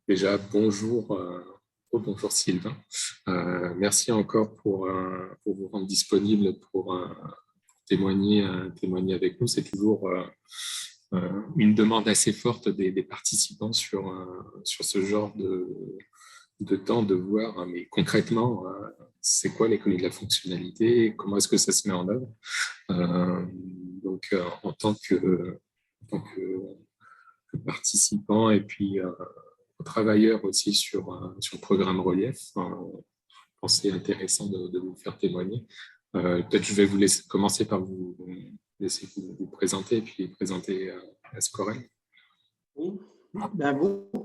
Déjà, bonjour, bonjour Sylvain. Merci encore pour vous rendre disponible pour témoigner avec nous. C'est toujours une demande assez forte des participants sur ce genre de temps, de voir, hein, mais concrètement, c'est quoi l'économie de la fonctionnalité, comment est-ce que ça se met en œuvre. Donc, en tant que participant et puis travailleurs aussi sur le programme Relief. Je pense que c'est intéressant de vous faire témoigner. Peut-être je vais vous laisser commencer par vous laisser vous présenter et puis présenter Ascorel. Oui.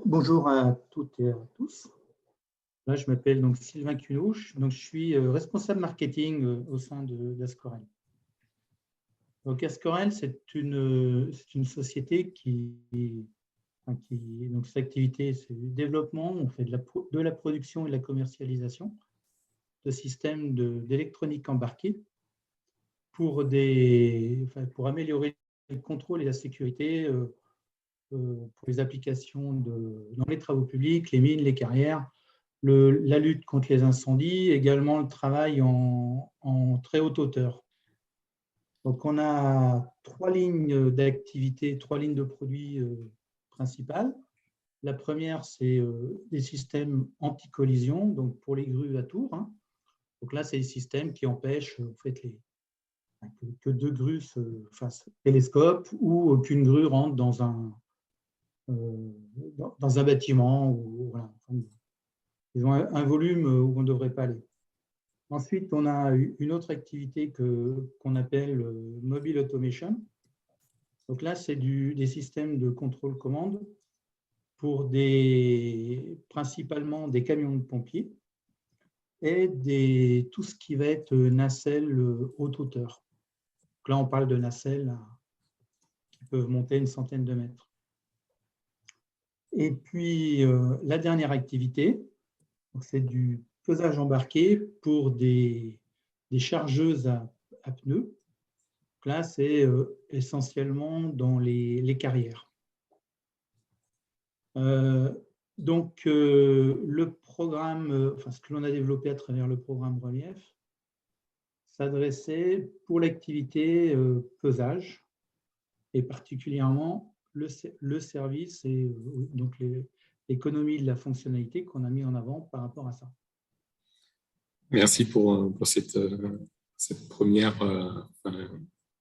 Bonjour à toutes et à tous. Là, je m'appelle donc Sylvain Cunot, je suis responsable marketing au sein d'Ascorel. Donc Ascorel, c'est une société donc cette activité, c'est le développement, on fait de la production et de la commercialisation de systèmes d'électronique embarquée pour améliorer le contrôle et la sécurité pour les applications dans les travaux publics, les mines, les carrières, la lutte contre les incendies, également le travail en très haute hauteur. Donc, on a 3 lignes d'activité, 3 lignes de produits principales. La première, c'est des systèmes anti-collision, donc pour les grues à tour. Donc là, c'est des systèmes qui empêchent en fait, que 2 grues se fassent télescope ou qu'une grue rentre dans un bâtiment. Voilà. Ils ont un volume où on ne devrait pas aller. Ensuite, on a une autre activité qu'on appelle Mobile Automation. Donc là, c'est des systèmes de contrôle-commande pour principalement des camions de pompiers et tout ce qui va être nacelle haute hauteur. Donc là, on parle de nacelles qui peuvent monter une centaine de mètres. Et puis, la dernière activité, c'est du pesage embarqué pour des chargeuses à pneus. Donc là, c'est essentiellement dans les carrières. Donc, le programme, ce que l'on a développé à travers le programme Relief, s'adressait pour l'activité pesage et particulièrement le service et donc l'économie de la fonctionnalité qu'on a mis en avant par rapport à ça. Merci pour cette première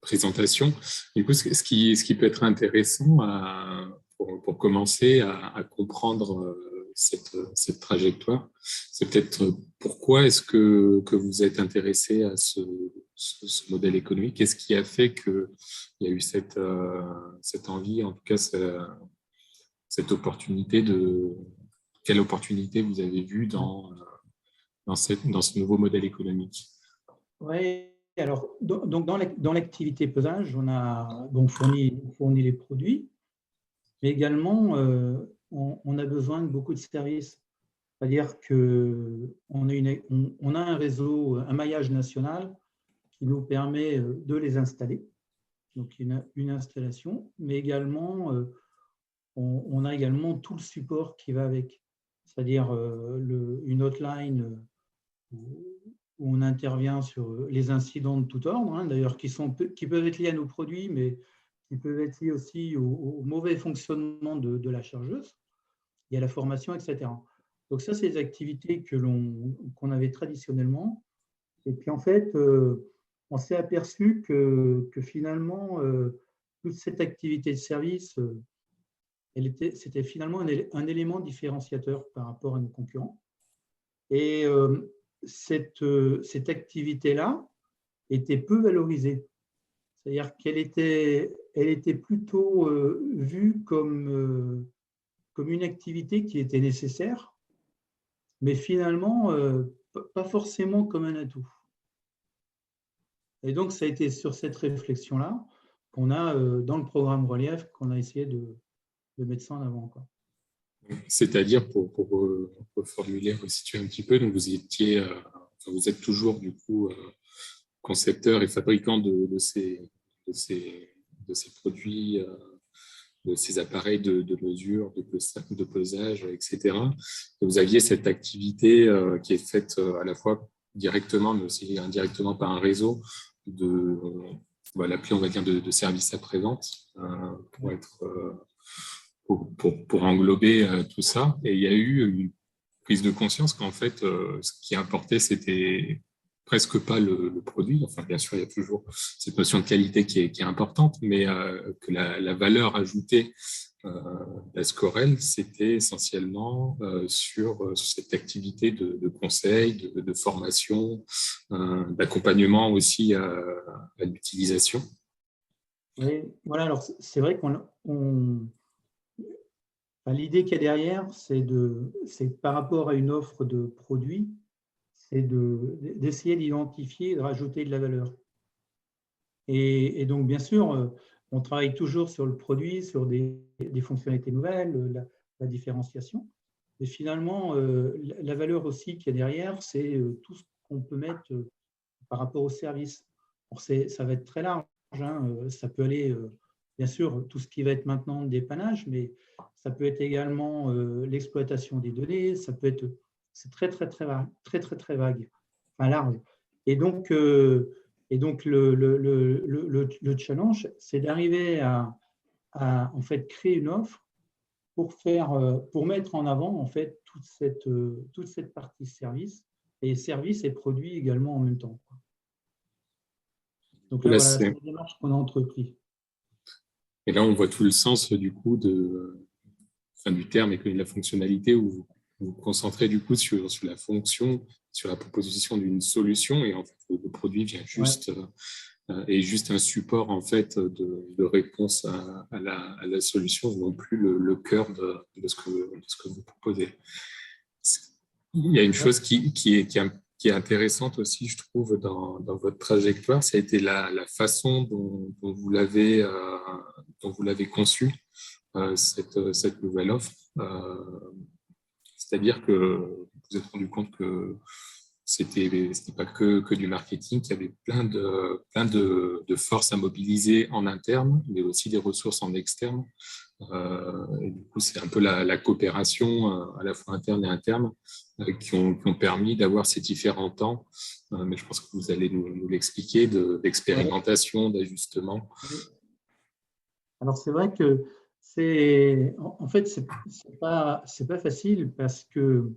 présentation. Du coup, ce qui peut être intéressant pour commencer à comprendre cette trajectoire, c'est peut-être pourquoi est-ce que vous êtes intéressé à ce modèle économique? Qu'est-ce qui a fait qu'il y a eu cette envie, en tout cas cette opportunité quelle opportunité vous avez vue dans ce nouveau modèle économique? Oui, alors donc dans l'activité pesage, on a fourni les produits, mais également on a besoin de beaucoup de services. C'est-à-dire qu'on a un réseau, un maillage national qui nous permet de les installer. Donc une installation, mais également on a également tout le support qui va avec, c'est-à-dire une hotline où on intervient sur les incidents de tout ordre, d'ailleurs qui peuvent être liés à nos produits, mais qui peuvent être liés aussi au mauvais fonctionnement de la chargeuse. Il y a la formation, etc. Donc ça, c'est des activités qu'on avait traditionnellement. Et puis en fait, on s'est aperçu que finalement, toute cette activité de service, c'était finalement un élément différenciateur par rapport à nos concurrents. Et cette activité-là était peu valorisée. C'est-à-dire qu'elle était plutôt vue comme une activité qui était nécessaire, mais finalement, pas forcément comme un atout. Et donc, ça a été sur cette réflexion-là qu'on a, dans le programme Relief, qu'on a essayé de mettre ça en avant, quoi. C'est-à-dire, pour reformuler, resituer un petit peu, donc vous êtes toujours du coup concepteur et fabricant de ces produits de ces appareils de mesure, de pesage, etc. Et vous aviez cette activité qui est faite à la fois directement, mais aussi indirectement par un réseau de, on va l'appeler, on va dire, de services après-vente pour englober tout ça. Et il y a eu une prise de conscience qu'en fait, ce qui importait, c'était presque pas le produit. Enfin, bien sûr, il y a toujours cette notion de qualité qui est importante, mais que la valeur ajoutée d'Ascorel, c'était essentiellement sur cette activité de conseil, de formation, d'accompagnement aussi à l'utilisation. Oui, voilà, alors c'est vrai l'idée qu'il y a derrière, c'est par rapport à une offre de produits, c'est d'essayer d'identifier et de rajouter de la valeur. Et donc, bien sûr, on travaille toujours sur le produit, sur des fonctionnalités nouvelles, la différenciation. Et finalement, la valeur aussi qu'il y a derrière, c'est tout ce qu'on peut mettre par rapport au service. Alors, ça va être très large, hein. Ça peut aller, bien sûr, tout ce qui va être maintenant dépannage, mais ça peut être également l'exploitation des données, ça peut être, c'est très, très, très vague, très vague, enfin large. Et donc le challenge, c'est d'arriver à en fait créer une offre pour mettre en avant en fait toute cette partie service et produits également en même temps. Donc là, voilà, c'est la démarche qu'on a entrepris. Et là, on voit tout le sens du coup du terme et de la fonctionnalité où vous vous concentrez du coup sur la fonction, sur la proposition d'une solution, et en fait, le produit vient juste est juste un support en fait de réponse à la solution, non plus le cœur de ce que vous proposez. Il y a une chose qui est intéressante aussi, je trouve, dans votre trajectoire, ça a été la façon dont vous l'avez conçue, cette nouvelle offre. C'est-à-dire que vous vous êtes rendu compte que c'était pas que du marketing, qu'il y avait plein de forces à mobiliser en interne, mais aussi des ressources en externe. Et du coup, c'est un peu la coopération à la fois interne et interne qui ont permis d'avoir ces différents temps. Mais je pense que vous allez nous l'expliquer, d'expérimentation, d'ajustement. Alors, c'est vrai que en fait, c'est pas facile parce que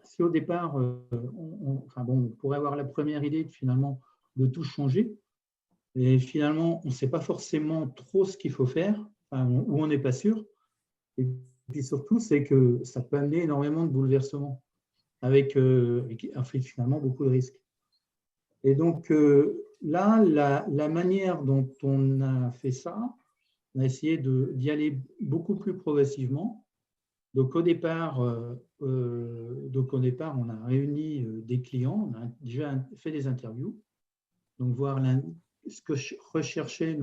si au départ, on pourrait avoir la première idée finalement de tout changer, et finalement, on ne sait pas forcément trop ce qu'il faut faire, ou on n'est pas sûr. Et puis surtout, c'est que ça peut amener énormément de bouleversements avec finalement beaucoup de risques. Et donc là, la manière dont on a fait ça, on a essayé d'y aller beaucoup plus progressivement. Donc au départ, on a réuni des clients, on a déjà fait des interviews, donc voir ce que recherchaient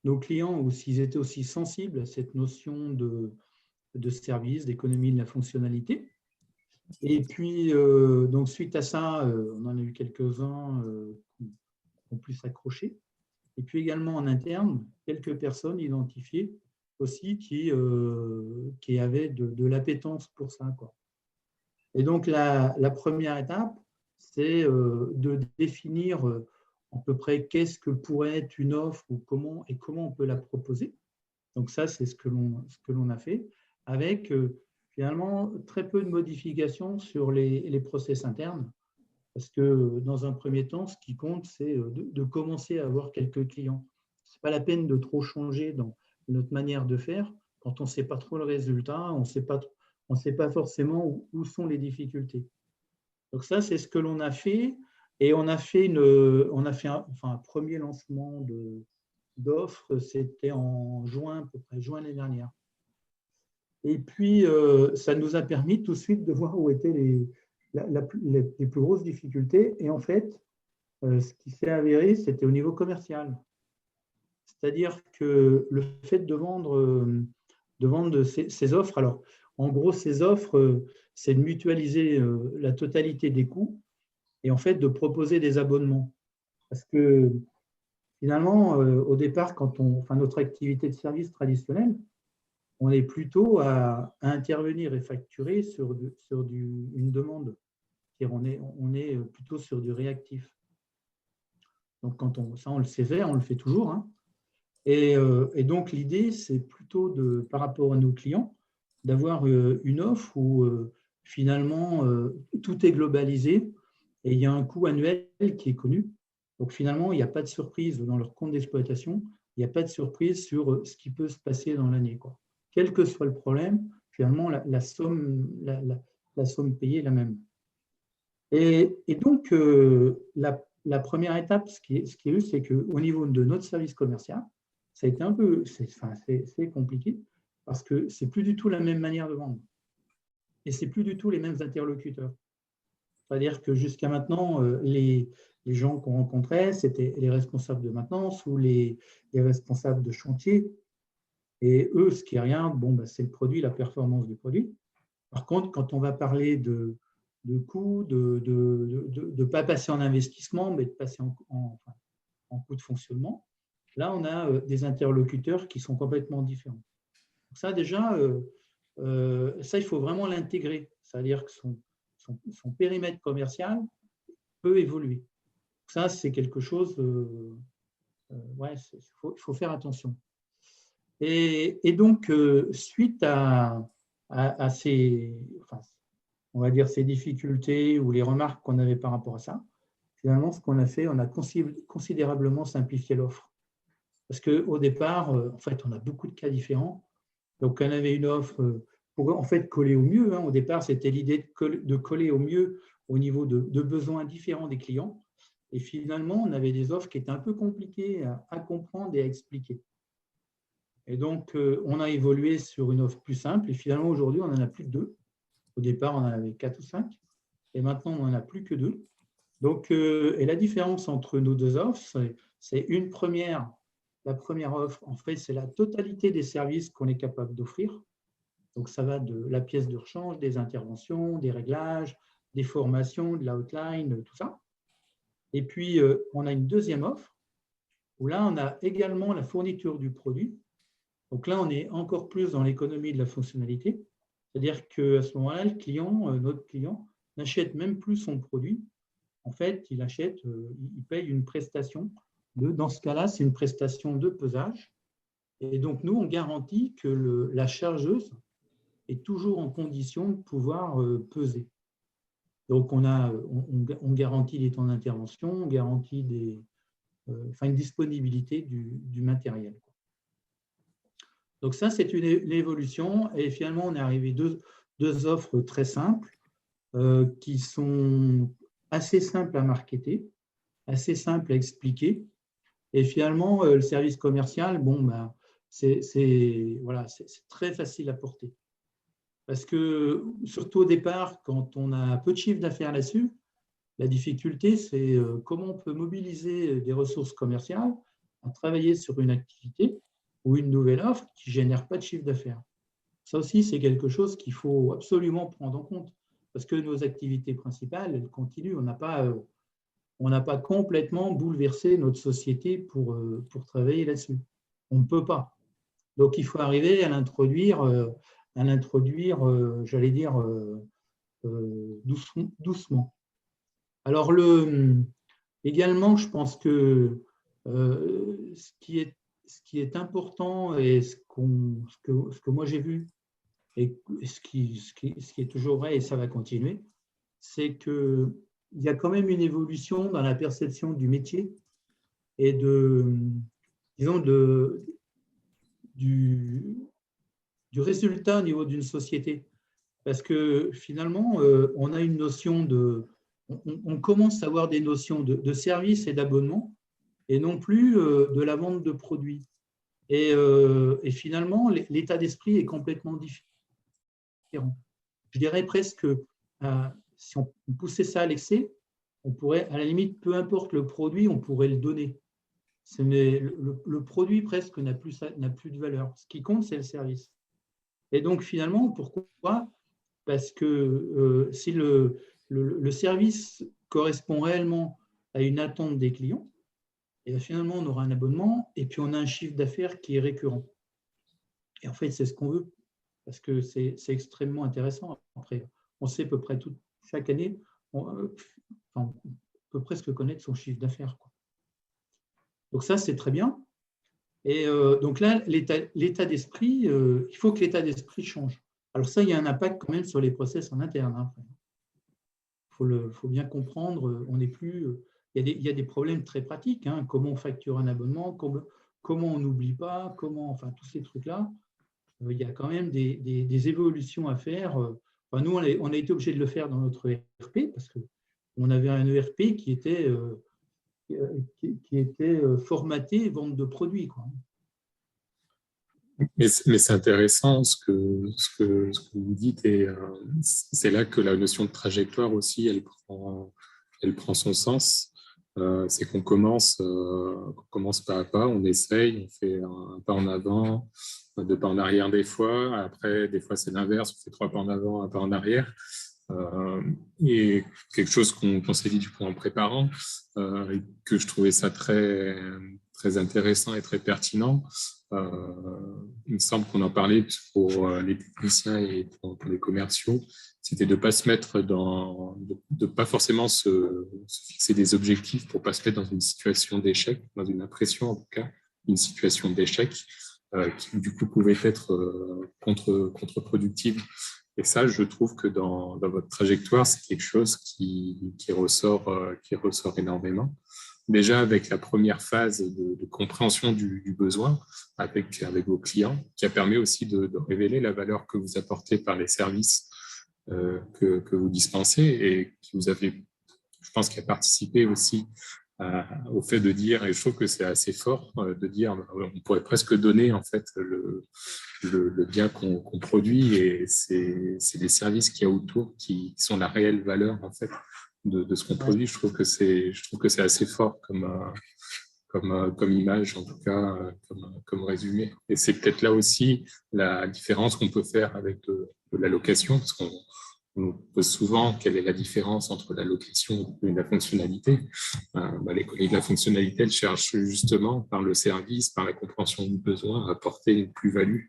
nos clients ou s'ils étaient aussi sensibles à cette notion de service, d'économie de la fonctionnalité. Et puis, donc suite à ça, on en a eu quelques-uns qui ont pu s'accrocher. Et puis également en interne, quelques personnes identifiées aussi qui avaient de l'appétence pour ça, quoi. Et donc, la première étape, c'est de définir à peu près qu'est-ce que pourrait être une offre ou comment on peut la proposer. Donc ça, c'est ce que l'on a fait, avec finalement très peu de modifications sur les process internes, parce que dans un premier temps, ce qui compte, c'est de commencer à avoir quelques clients. Ce n'est pas la peine de trop changer dans notre manière de faire quand on ne sait pas trop le résultat, on ne sait pas forcément où sont les difficultés. Donc ça, c'est ce que l'on a fait. Et on a fait un premier lancement d'offres, c'était en juin, à peu près juin l'année dernière. Et puis, ça nous a permis tout de suite de voir où étaient les plus grosses difficultés. Et en fait, ce qui s'est avéré, c'était au niveau commercial. C'est-à-dire que le fait de vendre ces offres, alors en gros, ces offres, c'est de mutualiser la totalité des coûts et en fait de proposer des abonnements. Parce que finalement, au départ, notre activité de service traditionnelle, on est plutôt à intervenir et facturer sur une demande. C'est-à-dire on est plutôt sur du réactif. Donc, ça, on le sait faire, on le fait toujours. Hein. Et donc, l'idée, c'est plutôt, par rapport à nos clients, d'avoir une offre où finalement, tout est globalisé et il y a un coût annuel qui est connu. Donc, finalement, il n'y a pas de surprise dans leur compte d'exploitation, il n'y a pas de surprise sur ce qui peut se passer dans l'année. Quel que soit le problème, finalement, la somme payée est la même. Et donc, la première étape, ce qui est eu, c'est qu'au niveau de notre service commercial, ça a été c'est compliqué parce que c'est plus du tout la même manière de vendre et c'est plus du tout les mêmes interlocuteurs. C'est-à-dire que jusqu'à maintenant, les gens qu'on rencontrait, c'était les responsables de maintenance ou les responsables de chantier. Et eux, ce qui est rien, c'est le produit, la performance du produit. Par contre, quand on va parler de coûts, de ne pas passer en investissement, mais de passer en coût de fonctionnement, là, on a des interlocuteurs qui sont complètement différents. Donc ça, déjà, ça, il faut vraiment l'intégrer. C'est-à-dire que son périmètre commercial peut évoluer. Ça, c'est quelque chose, il faut faire attention. Et donc, suite à ces, on va dire, ces difficultés ou les remarques qu'on avait par rapport à ça, finalement, ce qu'on a fait, on a considérablement simplifié l'offre. Parce qu'au départ, en fait, on a beaucoup de cas différents. Donc, on avait une offre pour en fait coller au mieux. Hein. Au départ, c'était l'idée de coller au mieux au niveau de besoins différents des clients. Et finalement, on avait des offres qui étaient un peu compliquées à comprendre et à expliquer. Et donc, on a évolué sur une offre plus simple. Et finalement, aujourd'hui, on n'en a plus que 2. Au départ, on en avait 4 ou 5. Et maintenant, on n'en a plus que 2. Donc, et la différence entre nos 2 offres, c'est la première offre, en fait, c'est la totalité des services qu'on est capable d'offrir. Donc, ça va de la pièce de rechange, des interventions, des réglages, des formations, de l'outline, tout ça. Et puis, on a une deuxième offre où là, on a également la fourniture du produit. Donc là, on est encore plus dans l'économie de la fonctionnalité. C'est-à-dire qu'à ce moment-là, notre client, n'achète même plus son produit. En fait, il paye une prestation. Dans ce cas-là, c'est une prestation de pesage. Et donc, nous, on garantit que la chargeuse est toujours en condition de pouvoir peser. Donc, on garantit les temps d'intervention, on garantit une disponibilité du matériel. Donc ça, c'est une évolution. Et finalement, on est arrivé deux offres très simples qui sont assez simples à marketer, assez simples à expliquer. Et finalement, le service commercial, c'est très facile à porter. Parce que, surtout au départ, quand on a peu de chiffre d'affaires là-dessus, la difficulté, c'est comment on peut mobiliser des ressources commerciales à travailler sur une activité ou une nouvelle offre qui ne génère pas de chiffre d'affaires. Ça aussi, c'est quelque chose qu'il faut absolument prendre en compte parce que nos activités principales, elles continuent. On n'a pas complètement bouleversé notre société pour travailler là-dessus. On ne peut pas. Donc, il faut arriver à l'introduire, j'allais dire, doucement. Alors, également, je pense que ce qui est important et ce que moi j'ai vu et ce qui est toujours vrai et ça va continuer, c'est qu'il y a quand même une évolution dans la perception du métier et du résultat au niveau d'une société. Parce que finalement, on a une notion on commence à avoir des notions de service et d'abonnement et non plus de la vente de produits. Et finalement, l'état d'esprit est complètement différent. Je dirais presque, si on poussait ça à l'excès, on pourrait, à la limite, peu importe le produit, on pourrait le donner. Le produit presque n'a plus de valeur. Ce qui compte, c'est le service. Et donc, finalement, pourquoi ? Parce que si le service correspond réellement à une attente des clients, Et finalement, on aura un abonnement et puis on a un chiffre d'affaires qui est récurrent. Et en fait, c'est ce qu'on veut parce que c'est extrêmement intéressant. Après, on sait à peu près chaque année, on peut presque connaître son chiffre d'affaires. Donc ça, c'est très bien. Et donc là, l'état d'esprit, il faut que l'état d'esprit change. Alors ça, il y a un impact quand même sur les process en interne. Il faut bien comprendre, on n'est plus… Il y a des problèmes très pratiques. Comment on facture un abonnement, comment on n'oublie pas, enfin, tous ces trucs-là. Il y a quand même des évolutions à faire. Enfin, nous, on a été obligé de le faire dans notre ERP parce qu'on avait un ERP qui était formaté vente de produits. Mais c'est intéressant ce que vous dites, et c'est là que la notion de trajectoire aussi, elle prend son sens. C'est qu'on commence pas à pas, on essaye, on fait un pas en avant, 2 pas en arrière des fois. Après, des fois, c'est l'inverse, on fait 3 pas en avant, 1 pas en arrière. Et quelque chose qu'on s'est dit du coup en préparant, et que je trouvais ça très, très intéressant et très pertinent. Il me semble qu'on en parlait pour les techniciens et pour les commerciaux, c'était de ne pas se mettre de pas forcément se fixer des objectifs pour ne pas se mettre dans une situation d'échec, dans une impression en tout cas, une situation d'échec qui du coup pouvait être contre-productive. Et ça, je trouve que dans votre trajectoire, c'est quelque chose qui ressort énormément. Déjà avec la première phase de compréhension du besoin avec vos clients, qui a permis aussi de révéler la valeur que vous apportez par les services que vous dispensez et qui vous avez, je pense, qui a participé aussi au fait de dire, et je trouve que c'est assez fort de dire, on pourrait presque donner en fait le bien qu'on produit, et c'est les services qu'il y a autour qui sont la réelle valeur en fait de ce qu'on produit. Je trouve que c'est assez fort comme image, en tout cas, comme résumé. Et c'est peut-être là aussi la différence qu'on peut faire avec de la location, parce qu'on nous pose souvent quelle est la différence entre la location et la fonctionnalité. Les collègues de la fonctionnalité, elles cherchent justement, par le service, par la compréhension du besoin, à apporter une plus-value,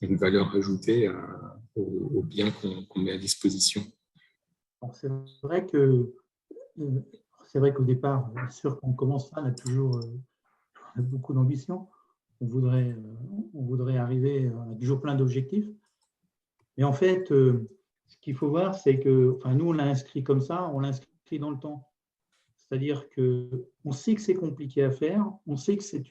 une valeur ajoutée au bien qu'on met à disposition. C'est vrai que c'est vrai qu'au départ, bien sûr, quand on commence ça, on a toujours beaucoup d'ambition. On voudrait arriver, on a toujours plein d'objectifs. Mais en fait, ce qu'il faut voir, c'est que, enfin, nous, on l'a inscrit comme ça, on l'a inscrit dans le temps. C'est-à-dire qu'on sait que c'est compliqué à faire, on sait que c'est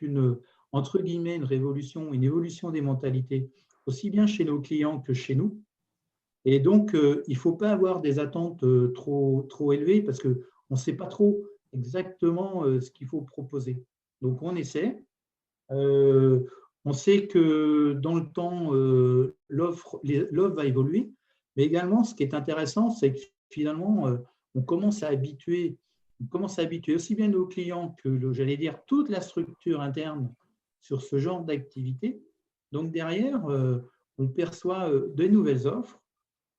entre guillemets, une révolution, une évolution des mentalités, aussi bien chez nos clients que chez nous. Et donc, il ne faut pas avoir des attentes trop élevées parce qu'on ne sait pas trop exactement ce qu'il faut proposer. Donc, on essaie. On sait que dans le temps, l'offre va évoluer, mais également, ce qui est intéressant, c'est que finalement, on commence à habituer aussi bien nos clients que, j'allais dire, toute la structure interne sur ce genre d'activité. Donc, derrière, on perçoit de nouvelles offres,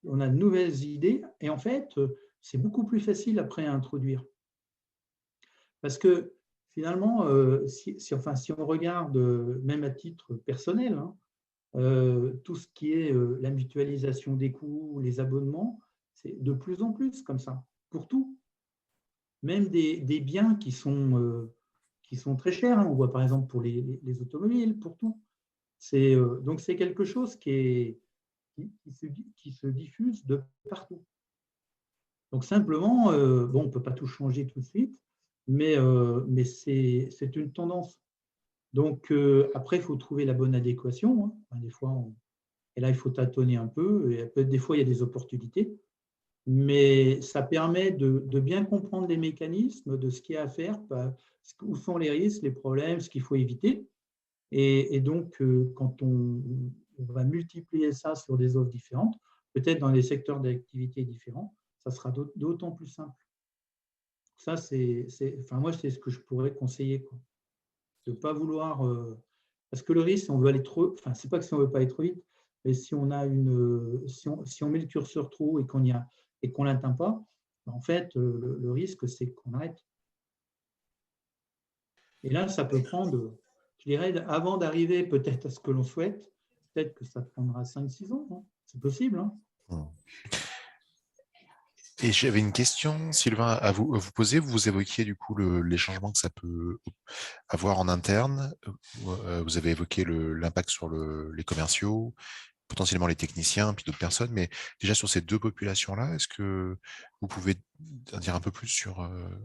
on a de nouvelles idées, et en fait, c'est beaucoup plus facile après à introduire. Parce que finalement, si on regarde, même à titre personnel, tout ce qui est la mutualisation des coûts, les abonnements, c'est de plus en plus comme ça, pour tout. Même des biens qui sont très chers, on voit par exemple pour les automobiles, pour tout. Donc c'est quelque chose qui se diffuse de partout. Donc simplement, on ne peut pas tout changer tout de suite, mais c'est une tendance. Donc après, il faut trouver la bonne adéquation. Des fois, et là, il faut tâtonner un peu. Et des fois, il y a des opportunités, mais ça permet de bien comprendre les mécanismes, de ce qu'il y a à faire, où sont les risques, les problèmes, ce qu'il faut éviter. Et donc, quand on va multiplier ça sur des offres différentes, peut-être dans des secteurs d'activité différents, ça sera d'autant plus simple. Ça, moi, c'est ce que je pourrais conseiller, quoi. De ne pas vouloir… parce que le risque, si on veut aller trop… Enfin, c'est pas que si on ne veut pas aller trop vite, mais si on met le curseur trop haut et qu'on ne l'atteint pas, en fait, le risque, c'est qu'on arrête. Et là, ça peut prendre, je dirais, avant d'arriver peut-être à ce que l'on souhaite, peut-être que ça prendra 5-6 ans. Hein. C'est possible. Hein. Et j'avais une question, Sylvain, à vous poser. Vous évoquiez du coup les changements que ça peut avoir en interne. Vous avez évoqué l'impact sur les commerciaux, potentiellement les techniciens, puis d'autres personnes. Mais déjà sur ces deux populations-là, est-ce que vous pouvez en dire un peu plus sur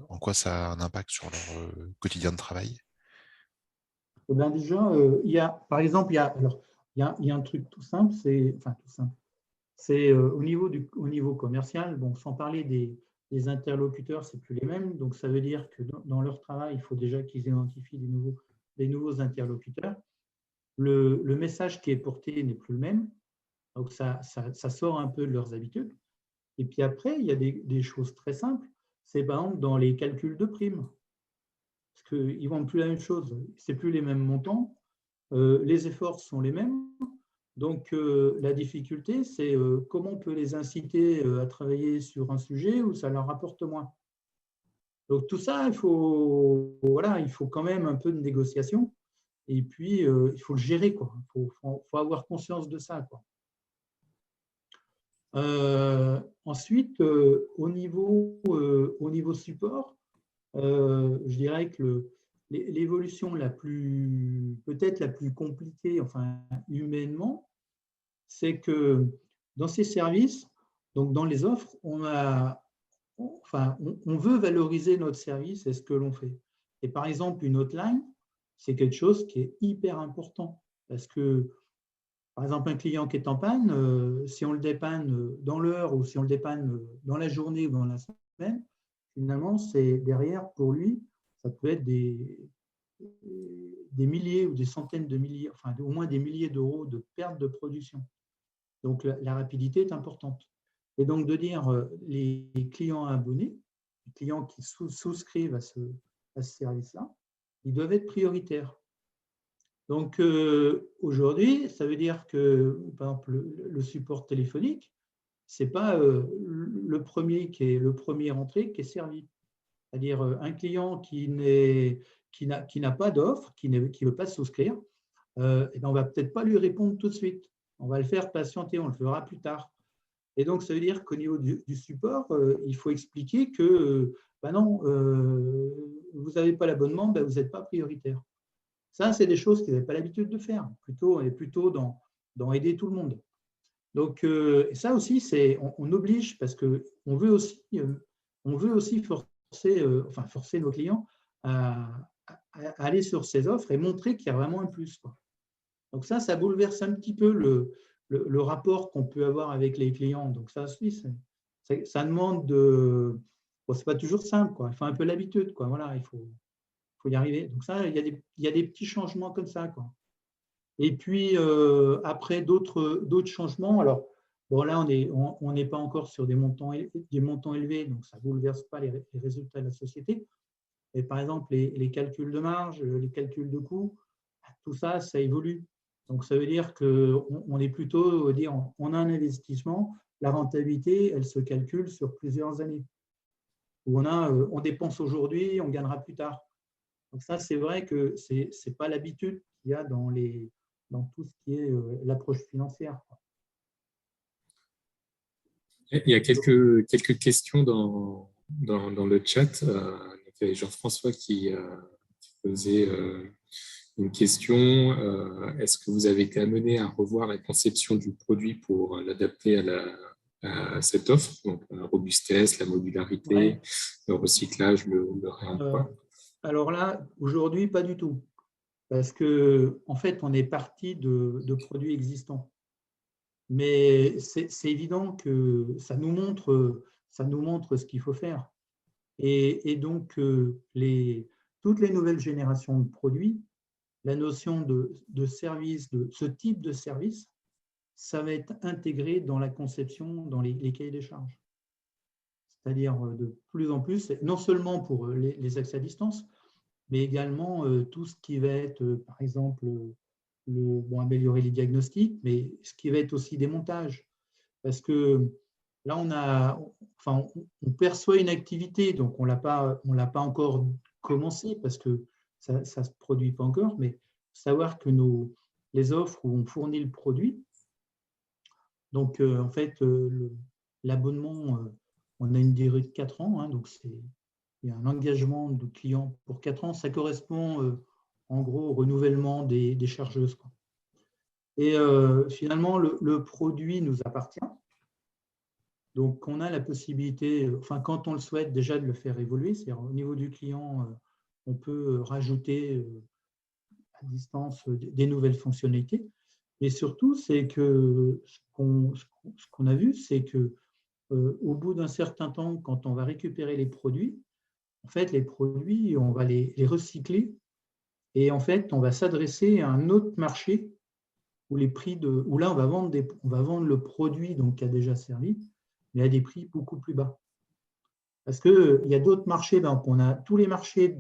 en quoi ça a un impact sur leur quotidien de travail? Eh bien, déjà, par exemple, il y a un truc tout simple, c'est au niveau commercial, bon, sans parler des interlocuteurs, c'est plus les mêmes. Donc, ça veut dire que dans leur travail, il faut déjà qu'ils identifient des nouveaux interlocuteurs. Le message qui est porté n'est plus le même. Donc, ça sort un peu de leurs habitudes. Et puis après, il y a des choses très simples. C'est par exemple dans les calculs de primes. Parce qu'ils ne vendent plus la même chose. Ce n'est plus les mêmes montants. Les efforts sont les mêmes. Donc, la difficulté, c'est comment on peut les inciter à travailler sur un sujet où ça leur rapporte moins. Donc, tout ça, il faut quand même un peu de négociation. Et puis, il faut le gérer. Il faut avoir conscience de ça. Ensuite, au niveau support, je dirais que l'évolution peut-être la plus compliquée, enfin humainement, c'est que dans ces services, donc dans les offres, on veut valoriser notre service et ce que l'on fait. Et par exemple, une hotline, c'est quelque chose qui est hyper important parce que, par exemple, un client qui est en panne, si on le dépanne dans l'heure ou si on le dépanne dans la journée ou dans la semaine, finalement, c'est derrière, pour lui, ça peut être des milliers ou des centaines de milliers, enfin au moins des milliers d'euros de perte de production. Donc, la rapidité est importante. Et donc, de dire les clients abonnés, les clients qui souscrivent à ce service-là, ils doivent être prioritaires. Donc, aujourd'hui, ça veut dire que, par exemple, le support téléphonique, ce n'est pas le premier entrée qui est servi. C'est-à-dire un client qui n'a pas d'offre, qui ne veut pas souscrire, et ben on ne va peut-être pas lui répondre tout de suite. On va le faire patienter, on le fera plus tard. Et donc, ça veut dire qu'au niveau du support, il faut expliquer que non, vous n'avez pas l'abonnement, ben vous n'êtes pas prioritaire. Ça, c'est des choses qu'ils n'avaient pas l'habitude de faire. On est plutôt dans aider tout le monde. Donc, ça aussi, on oblige parce qu'on veut aussi forcer nos clients à aller sur ces offres et montrer qu'il y a vraiment un plus. Donc ça bouleverse un petit peu le rapport qu'on peut avoir avec les clients. Donc ça aussi, ça demande de… Bon, c'est pas toujours simple, il faut un peu l'habitude. Voilà, il faut y arriver. Donc ça, il y a des petits changements comme ça. Et puis, après, d'autres changements. Alors, bon, là, on n'est pas encore sur des montants élevés, donc ça ne bouleverse pas les résultats de la société. Et par exemple, les calculs de marge, les calculs de coûts, tout ça, ça évolue. Donc, ça veut dire qu'on est plutôt, on a un investissement, la rentabilité, elle se calcule sur plusieurs années. Où on dépense aujourd'hui, on gagnera plus tard. Donc ça, c'est vrai que ce n'est pas l'habitude qu'il y a dans tout ce qui est l'approche financière. Il y a quelques questions dans le chat. Il y avait Jean-François qui faisait une question. Est-ce que vous avez été amené à revoir la conception du produit pour l'adapter à cette offre, donc la robustesse, la modularité, ouais, le recyclage, le réemploi? Alors là, aujourd'hui, pas du tout. Parce qu'en fait, on est parti de produits existants. Mais c'est évident que ça nous montre ce qu'il faut faire. Et donc, toutes les nouvelles générations de produits, la notion de service, de ce type de service, ça va être intégré dans la conception, dans les cahiers des charges. C'est-à-dire de plus en plus, non seulement pour les accès à distance, mais également tout ce qui va être, par exemple, améliorer les diagnostics, mais ce qui va être aussi des montages. Parce que là, on perçoit une activité, donc on ne l'a pas encore commencé parce que ça ne se produit pas encore, mais savoir que les offres où on fournit le produit, donc en fait, l'abonnement, on a une durée de 4 ans, hein, donc il y a un engagement de client pour 4 ans, ça correspond en gros au renouvellement des chargeuses, quoi. Et finalement, le produit nous appartient. Donc, on a la possibilité, enfin, quand on le souhaite, déjà de le faire évoluer. C'est-à-dire, au niveau du client, on peut rajouter à distance des nouvelles fonctionnalités. Mais surtout, c'est que ce qu'on a vu, c'est que au bout d'un certain temps, quand on va récupérer les produits, en fait, les produits, on va les recycler et en fait, on va s'adresser à un autre marché où là, on va vendre le produit donc, qui a déjà servi, mais à des prix beaucoup plus bas. Parce qu'il y a d'autres marchés, donc on a tous les marchés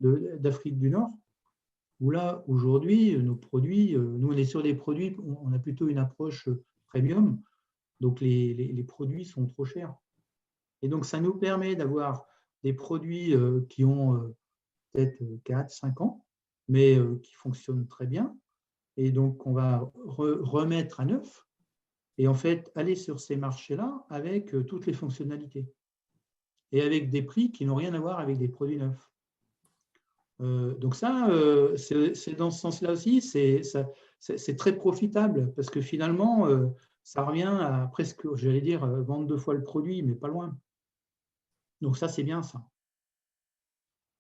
d'Afrique du Nord, où là, aujourd'hui, nos produits, nous, on est sur des produits, on a plutôt une approche premium, donc les produits sont trop chers. Et donc, ça nous permet d'avoir des produits qui ont peut-être 4, 5 ans, mais qui fonctionnent très bien. Et donc, on va remettre à neuf et en fait aller sur ces marchés-là avec toutes les fonctionnalités et avec des prix qui n'ont rien à voir avec des produits neufs. Donc ça, c'est dans ce sens-là aussi, c'est très profitable parce que finalement, ça revient à presque, j'allais dire, vendre 2 fois le produit, mais pas loin. Donc ça, c'est bien ça.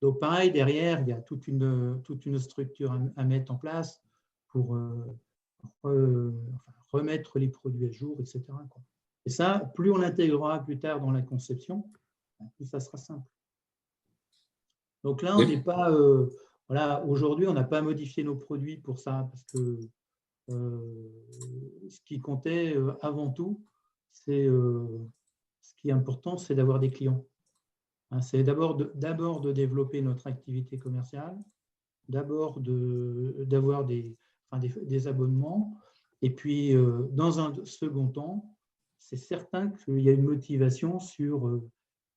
Donc pareil, derrière, il y a toute une structure à mettre en place pour remettre les produits à jour, etc. Et ça, plus on l'intégrera plus tard dans la conception, plus ça sera simple. Donc là, on n'est pas, voilà, aujourd'hui, on n'a pas modifié nos produits pour ça, parce que ce qui comptait avant tout, ce qui est important, c'est d'avoir des clients. Hein, c'est d'abord de développer notre activité commerciale, d'abord d'avoir des abonnements, et puis dans un second temps, c'est certain qu'il y a une motivation sur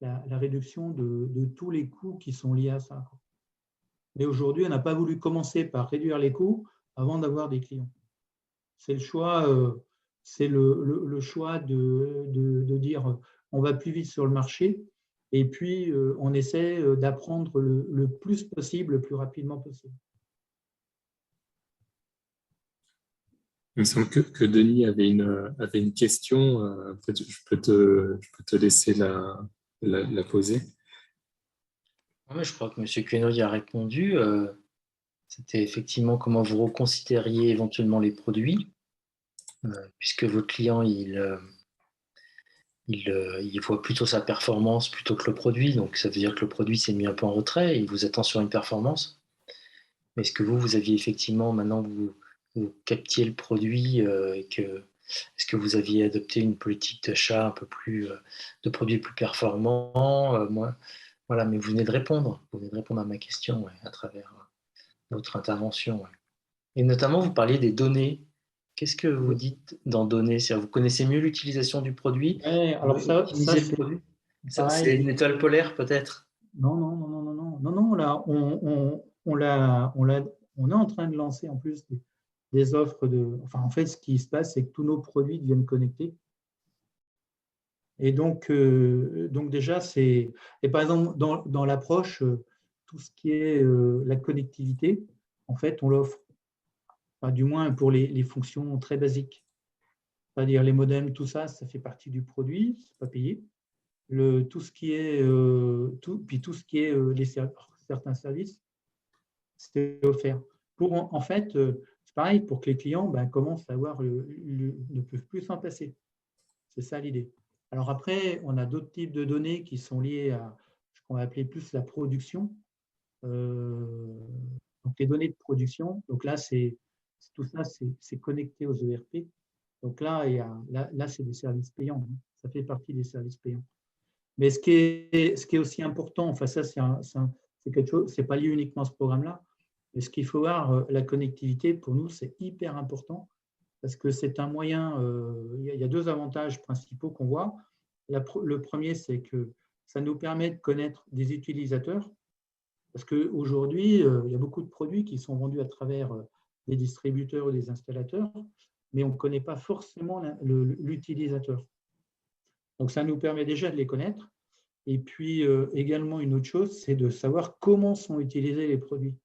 la réduction de tous les coûts qui sont liés à ça. Mais aujourd'hui, on n'a pas voulu commencer par réduire les coûts avant d'avoir des clients. C'est le choix, le choix de dire on va plus vite sur le marché et puis on essaie d'apprendre le plus possible, le plus rapidement possible. Il me semble que Denis avait une question. Peut-être je peux te laisser la poser. Ouais, je crois que M. Queneau y a répondu. C'était effectivement comment vous reconsidériez éventuellement les produits, puisque votre client, il voit plutôt sa performance plutôt que le produit. Donc, ça veut dire que le produit s'est mis un peu en retrait et il vous attend sur une performance. Mais est-ce que vous aviez effectivement, maintenant, vous captiez le produit est-ce que vous aviez adopté une politique d'achat un peu plus de produits plus performants voilà, mais vous venez de répondre. Vous venez de répondre à ma question à travers votre intervention. Ouais. Et notamment, vous parliez des données. Qu'est-ce que vous dites dans données? Vous connaissez mieux l'utilisation du produit? Ouais, alors ça c'est une étoile polaire peut-être? Non, là, on est en train de lancer en plus des offres Enfin, en fait, ce qui se passe, c'est que tous nos produits deviennent connectés. Et donc déjà, et par exemple, dans l'approche, tout ce qui est la connectivité, en fait, on l'offre, enfin, du moins pour les fonctions très basiques. C'est-à-dire les modems, tout ça, ça fait partie du produit, c'est pas payé. Tout ce qui est certains services, c'est offert. En fait, c'est pareil pour que les clients commencent à ne peuvent plus s'en passer. C'est ça l'idée. Alors après, on a d'autres types de données qui sont liées à ce qu'on va appeler plus la production. Donc les données de production. Donc là, tout ça, c'est connecté aux ERP. Donc là, c'est des services payants. Hein. Ça fait partie des services payants. Mais ce qui est aussi important, enfin ça, c'est quelque chose, c'est pas lié uniquement à ce programme-là. Mais ce qu'il faut voir, la connectivité, pour nous, c'est hyper important. Parce que c'est un moyen, il y a 2 avantages principaux qu'on voit. Le premier, c'est que ça nous permet de connaître des utilisateurs Parce qu'aujourd'hui, il y a beaucoup de produits qui sont vendus à travers des distributeurs ou des installateurs, mais on ne connaît pas forcément l'utilisateur. Donc, ça nous permet déjà de les connaître. Et puis, également, une autre chose, c'est de savoir comment sont utilisés les produits.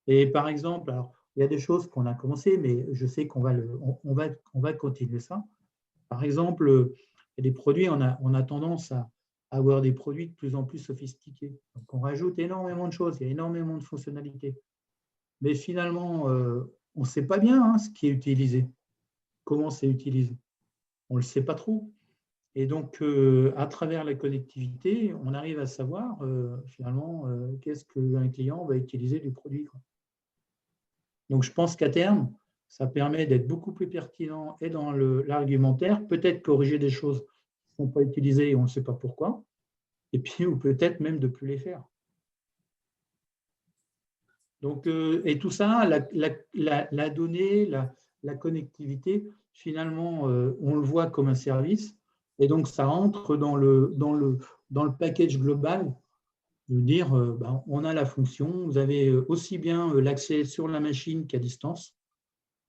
Et par exemple, alors, il y a des choses qu'on a commencé, mais je sais qu'on va continuer ça. Par exemple, il y a des produits, on a tendance à avoir des produits de plus en plus sophistiqués. Donc, on rajoute énormément de choses, il y a énormément de fonctionnalités. Mais finalement, on ne sait pas bien ce qui est utilisé, comment c'est utilisé. On ne le sait pas trop. Et donc, à travers la connectivité, on arrive à savoir finalement qu'est-ce qu'un client va utiliser du produit. Donc, je pense qu'à terme, ça permet d'être beaucoup plus pertinent et dans l'argumentaire, peut-être corriger des choses qui ne sont pas utilisées et on ne sait pas pourquoi, et puis ou peut-être même de ne plus les faire. Donc, et tout ça, la donnée, la connectivité, finalement, on le voit comme un service, et donc ça entre dans le package global de dire, on a la fonction, vous avez aussi bien l'accès sur la machine qu'à distance.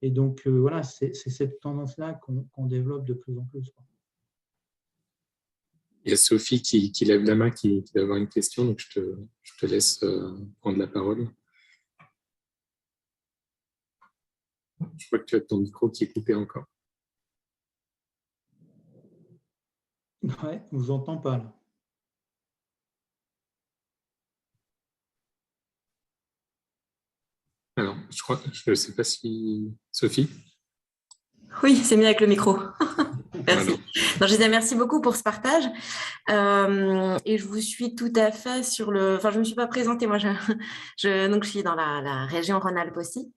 Et donc, voilà, c'est cette tendance-là qu'on développe de plus en plus. Il y a Sophie qui lève la main, qui doit avoir une question, donc je te laisse prendre la parole. Je crois que tu as ton micro qui est coupé encore. Ouais, on ne vous entend pas là. Alors, je ne sais pas si... Sophie? Oui, c'est mieux avec le micro. Merci. Alors. Non, je disais merci beaucoup pour ce partage. Et je vous suis tout à fait sur le... Enfin, je ne me suis pas présentée. Moi, donc, je suis dans la région Rhône-Alpes aussi.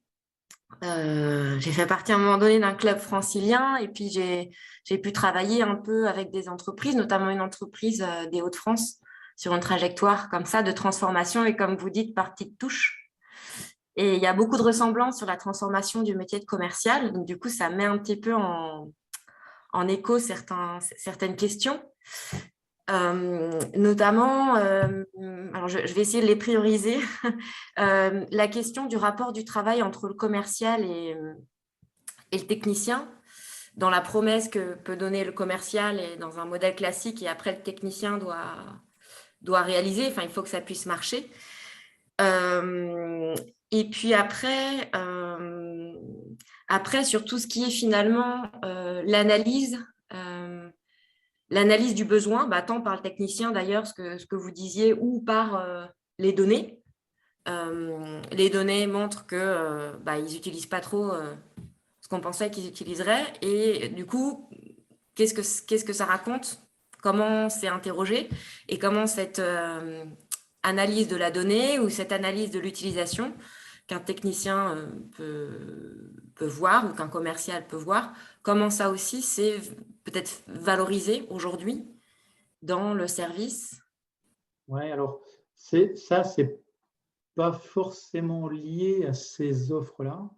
J'ai fait partie à un moment donné d'un club francilien et puis j'ai pu travailler un peu avec des entreprises, notamment une entreprise des Hauts-de-France, sur une trajectoire comme ça de transformation et comme vous dites, par petites touches. Et il y a beaucoup de ressemblances sur la transformation du métier de commercial. Donc, du coup, ça met un petit peu en écho certaines questions. Notamment, alors je vais essayer de les prioriser, la question du rapport du travail entre le commercial et le technicien, dans la promesse que peut donner le commercial et dans un modèle classique, et après le technicien doit réaliser, enfin il faut que ça puisse marcher. Et puis après, sur tout ce qui est finalement l'analyse du besoin, tant par le technicien d'ailleurs, ce que vous disiez, ou par les données. Les données montrent qu'ils n'utilisent pas trop ce qu'on pensait qu'ils utiliseraient. Et du coup, qu'est-ce que ça raconte? Comment c'est interrogé? Et comment cette analyse de la donnée ou cette analyse de l'utilisation qu'un technicien peut voir ou qu'un commercial peut voir, comment ça aussi c'est peut-être valorisé aujourd'hui dans le service? Oui, alors ça, c'est pas forcément lié à ces offres-là.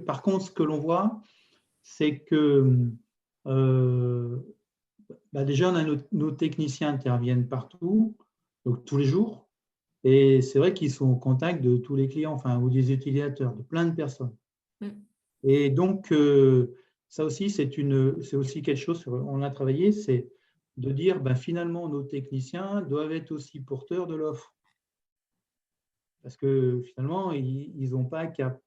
Par contre, ce que l'on voit, c'est que déjà, nos techniciens interviennent partout, donc tous les jours, et c'est vrai qu'ils sont au contact de tous les clients, ou des utilisateurs, de plein de personnes. Et donc, ça aussi, c'est aussi quelque chose sur on a travaillé, c'est de dire finalement, nos techniciens doivent être aussi porteurs de l'offre. Parce que finalement, ils n'ont pas qu'à.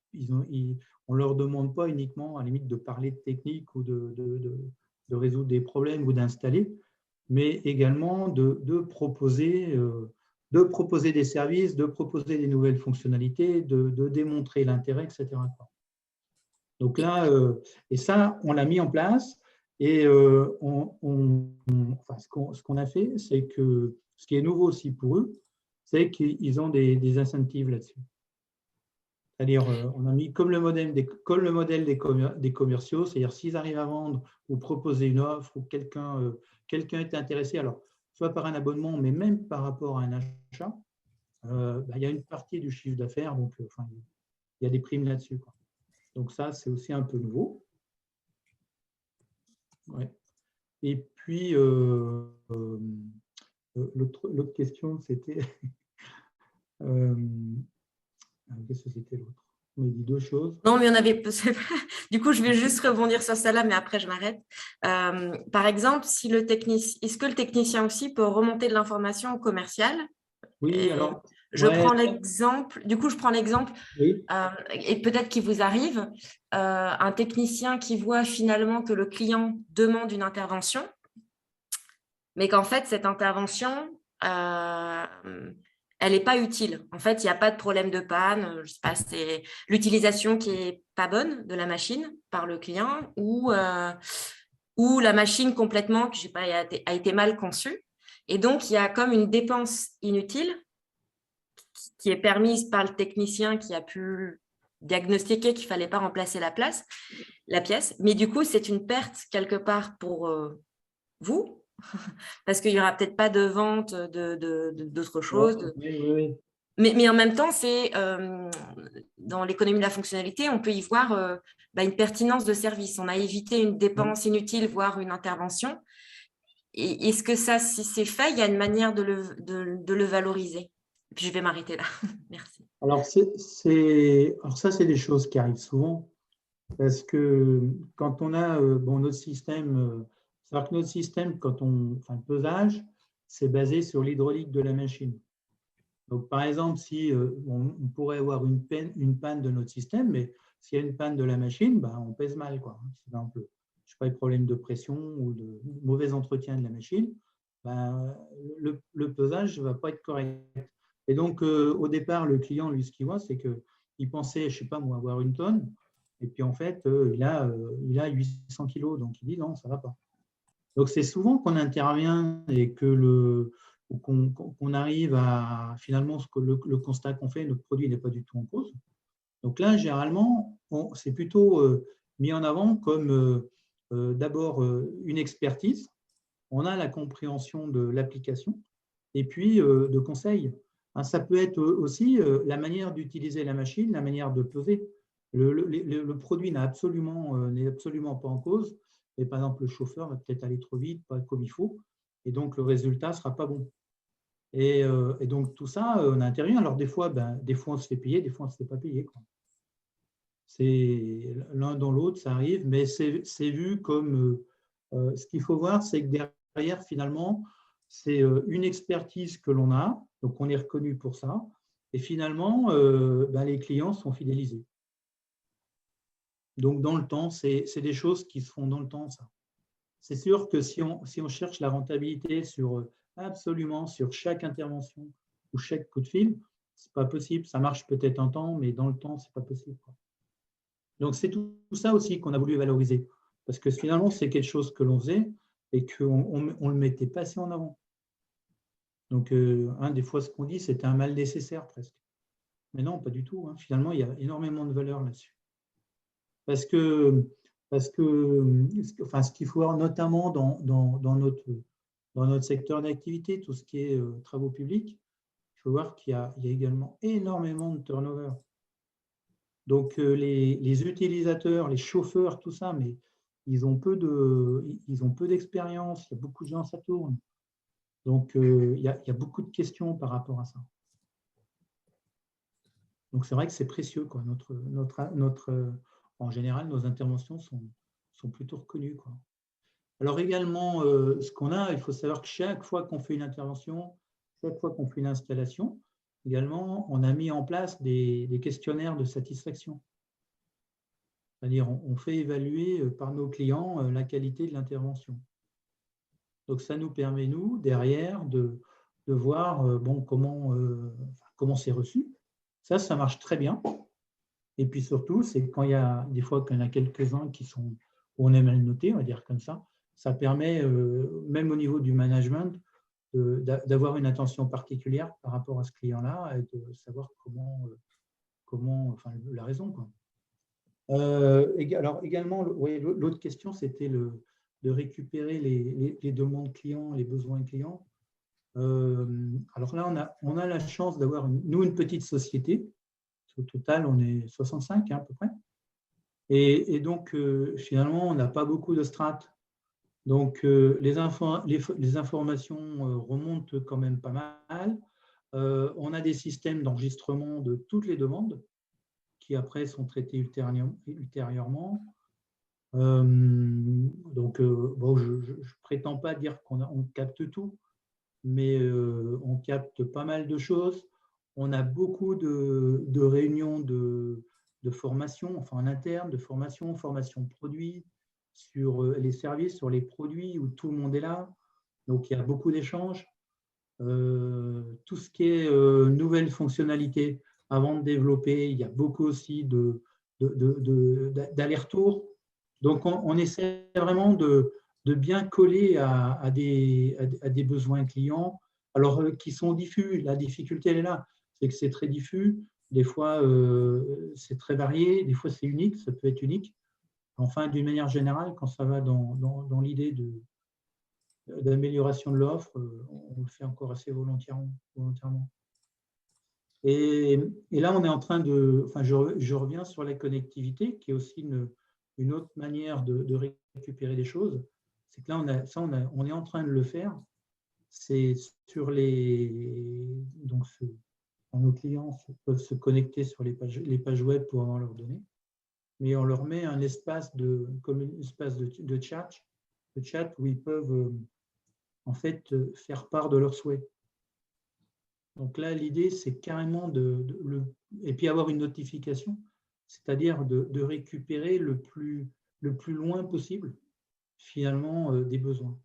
On ne leur demande pas uniquement, à la limite, de parler de technique ou de résoudre des problèmes ou d'installer, mais également de proposer des services, de proposer des nouvelles fonctionnalités, de démontrer l'intérêt, etc. Donc là, et ça, on l'a mis en place. Et ce qu'on a fait, c'est que ce qui est nouveau aussi pour eux, c'est qu'ils ont des incentives là-dessus. C'est-à-dire, on a mis comme le modèle des commerciaux, c'est-à-dire s'ils arrivent à vendre ou proposer une offre ou quelqu'un est intéressé, alors soit par un abonnement, mais même par rapport à un achat, il y a une partie du chiffre d'affaires, donc il y a des primes là-dessus. Donc ça, c'est aussi un peu nouveau. Ouais. Et puis, L'autre question, c'était… qu'est-ce que c'était l'autre? On m'a dit deux choses. Non, mais on avait… Du coup, je vais juste rebondir sur celle-là, mais après, je m'arrête. Par exemple, si est-ce que le technicien aussi peut remonter de l'information au commercial? Oui, alors… Je prends l'exemple, Oui. Et peut-être qu'il vous arrive, un technicien qui voit finalement que le client demande une intervention, mais qu'en fait, cette intervention, elle n'est pas utile. En fait, il n'y a pas de problème de panne, je sais pas, c'est l'utilisation qui n'est pas bonne de la machine par le client ou la machine complètement, je sais pas, a été mal conçue. Et donc, il y a comme une dépense inutile qui est permise par le technicien qui a pu diagnostiquer qu'il ne fallait pas remplacer la pièce. Mais du coup, c'est une perte quelque part pour vous, parce qu'il n'y aura peut-être pas de vente d'autres choses. Oui. Mais en même temps, c'est dans l'économie de la fonctionnalité, on peut y voir une pertinence de service. On a évité une dépense inutile, voire une intervention. Et est-ce que ça, si c'est fait, il y a une manière de le valoriser? Et puis, je vais m'arrêter là. Merci. Alors, ça, c'est des choses qui arrivent souvent, parce que quand on a notre système, c'est-à-dire que notre système, le pesage, c'est basé sur l'hydraulique de la machine. Donc, par exemple, si on pourrait avoir une panne de notre système, mais s'il y a une panne de la machine, on pèse mal, quoi. C'est un peu, je sais pas, des problèmes de pression ou de mauvais entretien de la machine, le pesage ne va pas être correct. Et donc, au départ, le client, lui, ce qu'il voit, c'est qu'il pensait, je ne sais pas moi, avoir une tonne, et puis en fait, il a 800 kilos, donc il dit non, ça ne va pas. Donc, c'est souvent qu'on intervient et qu'on arrive à, finalement, le constat qu'on fait, notre produit n'est pas du tout en cause. Donc là, généralement, c'est plutôt mis en avant comme d'abord une expertise, on a la compréhension de l'application, et puis de conseils. Ça peut être aussi la manière d'utiliser la machine, la manière de peser. Le produit n'est absolument pas en cause, mais par exemple, le chauffeur va peut-être aller trop vite, pas comme il faut, et donc le résultat ne sera pas bon. Et donc, tout ça, on intervient. Alors, des fois, on se fait payer, des fois, on ne se fait pas payer, quoi. C'est l'un dans l'autre, ça arrive, mais c'est vu comme… ce qu'il faut voir, c'est que derrière, finalement, c'est une expertise que l'on a, donc on est reconnu pour ça, et finalement, les clients sont fidélisés. Donc, dans le temps, c'est des choses qui se font dans le temps, ça. C'est sûr que si on cherche la rentabilité absolument sur chaque intervention ou chaque coup de fil, ce n'est pas possible. Ça marche peut-être un temps, mais dans le temps, ce n'est pas possible, quoi. Donc, c'est tout ça aussi qu'on a voulu valoriser, parce que finalement, c'est quelque chose que l'on faisait et qu'on ne le mettait pas assez en avant. Donc, des fois, ce qu'on dit, c'était un mal nécessaire presque. Mais non, pas du tout, hein. Finalement, il y a énormément de valeur là-dessus. Parce que ce qu'il faut voir notamment dans notre secteur d'activité, tout ce qui est travaux publics, il faut voir qu'il y a également énormément de turnover. Donc, les utilisateurs, les chauffeurs, tout ça, mais ils ont peu d'expérience, il y a beaucoup de gens, ça tourne. Donc, il y a beaucoup de questions par rapport à ça. Donc, c'est vrai que c'est précieux, quoi. En général, nos interventions sont plutôt reconnues, quoi. Alors également, ce qu'on a, il faut savoir que chaque fois qu'on fait une intervention, chaque fois qu'on fait une installation, également, on a mis en place des questionnaires de satisfaction. C'est-à-dire, on fait évaluer par nos clients la qualité de l'intervention. Donc, ça nous permet, nous, derrière, de voir comment c'est reçu. Ça marche très bien. Et puis surtout, c'est quand il y a des fois qu'il y en a quelques-uns où on est mal noté, on va dire comme ça permet, même au niveau du management, d'avoir une attention particulière par rapport à ce client-là et de savoir la raison, quoi. Alors également, l'autre question, c'était de récupérer les demandes clients, les besoins clients. Alors là, on a la chance d'avoir, nous, une petite société. Au total, on est 65 à peu près. Et donc, finalement, on n'a pas beaucoup de strates. Donc, les informations remontent quand même pas mal. On a des systèmes d'enregistrement de toutes les demandes qui, après, sont traitées ultérieurement. Donc, bon, je ne prétends pas dire qu'on capte tout, mais on capte pas mal de choses. On a beaucoup de réunions de formation, enfin en interne, de formation produit, sur les services, sur les produits, où tout le monde est là. Donc, il y a beaucoup d'échanges. Tout ce qui est nouvelles fonctionnalités avant de développer, il y a beaucoup aussi d'allers-retours. Donc, on essaie vraiment de bien coller à des besoins clients, alors qui sont diffus. La difficulté, elle est là, c'est que c'est très diffus. Des fois, c'est très varié. Des fois, c'est unique, ça peut être unique. Enfin, d'une manière générale, quand ça va dans l'idée d'amélioration de l'offre, on le fait encore assez volontairement. Et là, on est en train de… Enfin, je reviens sur la connectivité, qui est aussi une autre manière de récupérer des choses. C'est que là, on est en train de le faire. C'est sur les… Donc, nos clients peuvent se connecter sur les pages web pour avoir leurs données. Mais on leur met un espace comme un espace de chat où ils peuvent en fait faire part de leurs souhaits. Donc là, l'idée, c'est carrément et puis avoir une notification, c'est-à-dire de récupérer le plus loin possible, finalement, des besoins.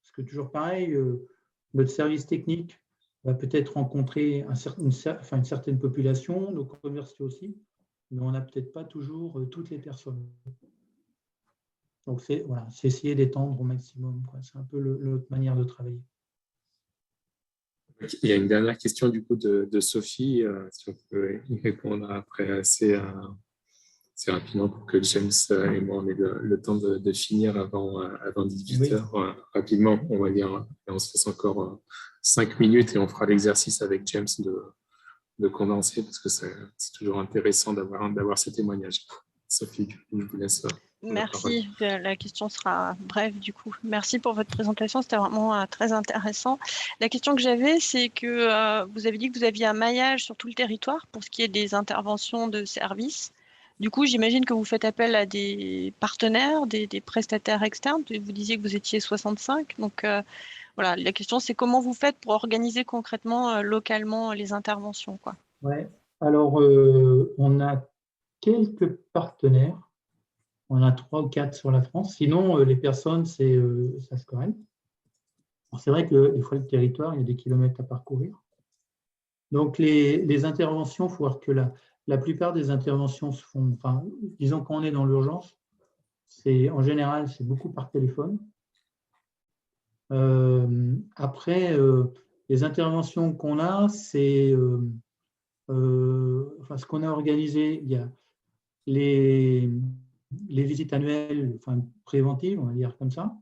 Parce que toujours pareil, notre service technique va peut-être rencontrer une certaine population, nos commerciaux aussi, mais on n'a peut-être pas toujours toutes les personnes. Donc, c'est essayer d'étendre au maximum. C'est un peu notre manière de travailler. Il y a une dernière question du coup de Sophie, si on peut y répondre après assez rapidement pour que James et moi on ait le temps de finir avant 18h. Oui. Rapidement, on va dire, on se laisse encore 5 minutes et on fera l'exercice avec James de condenser parce que c'est toujours intéressant d'avoir ces témoignages. Sophie, je vous laisse. Merci, la question sera brève du coup. Merci pour votre présentation, c'était vraiment très intéressant. La question que j'avais, c'est que vous avez dit que vous aviez un maillage sur tout le territoire pour ce qui est des interventions de services. Du coup, j'imagine que vous faites appel à des partenaires, des prestataires externes. Vous disiez que vous étiez 65. Donc voilà, la question c'est comment vous faites pour organiser concrètement, localement les interventions, quoi. Ouais. Alors, on a quelques partenaires. On a 3 ou 4 sur la France. Sinon, les personnes, ça se corrèle. C'est vrai que des fois, le territoire, il y a des kilomètres à parcourir. Donc, les interventions, il faut voir que la plupart des interventions se font, enfin, disons qu'on est dans l'urgence, en général, c'est beaucoup par téléphone. Après, les interventions qu'on a, c'est ce qu'on a organisé, il y a les visites annuelles, enfin préventives, on va dire comme ça.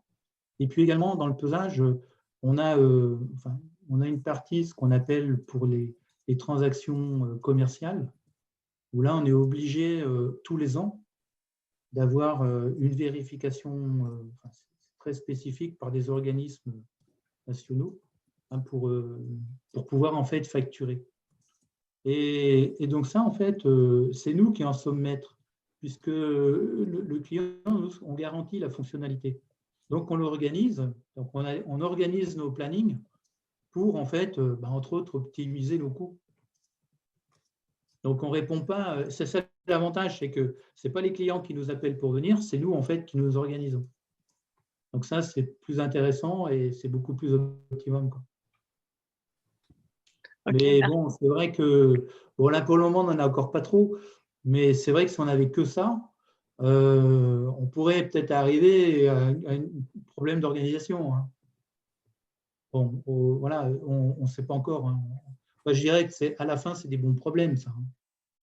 Et puis également, dans le pesage, on a une partie, ce qu'on appelle pour les transactions commerciales, où là, on est obligé tous les ans d'avoir une vérification très spécifique par des organismes nationaux pour pouvoir en fait facturer. Et donc ça, en fait, c'est nous qui en sommes maîtres, puisque le client, on garantit la fonctionnalité. Donc on l'organise, donc on organise nos plannings pour, en fait, entre autres, optimiser nos coûts. Donc on ne répond pas, c'est ça l'avantage, c'est que ce n'est pas les clients qui nous appellent pour venir, c'est nous, en fait, qui nous organisons. Donc ça, c'est plus intéressant et c'est beaucoup plus optimum, quoi. Okay, mais bon, c'est vrai que, là, pour le moment, on n'en a encore pas trop, mais c'est vrai que si on n'avait que ça, on pourrait peut-être arriver à un problème d'organisation. Hein. Bon, voilà, on ne sait pas encore. Hein. Enfin, je dirais que à la fin, c'est des bons problèmes, ça. Hein.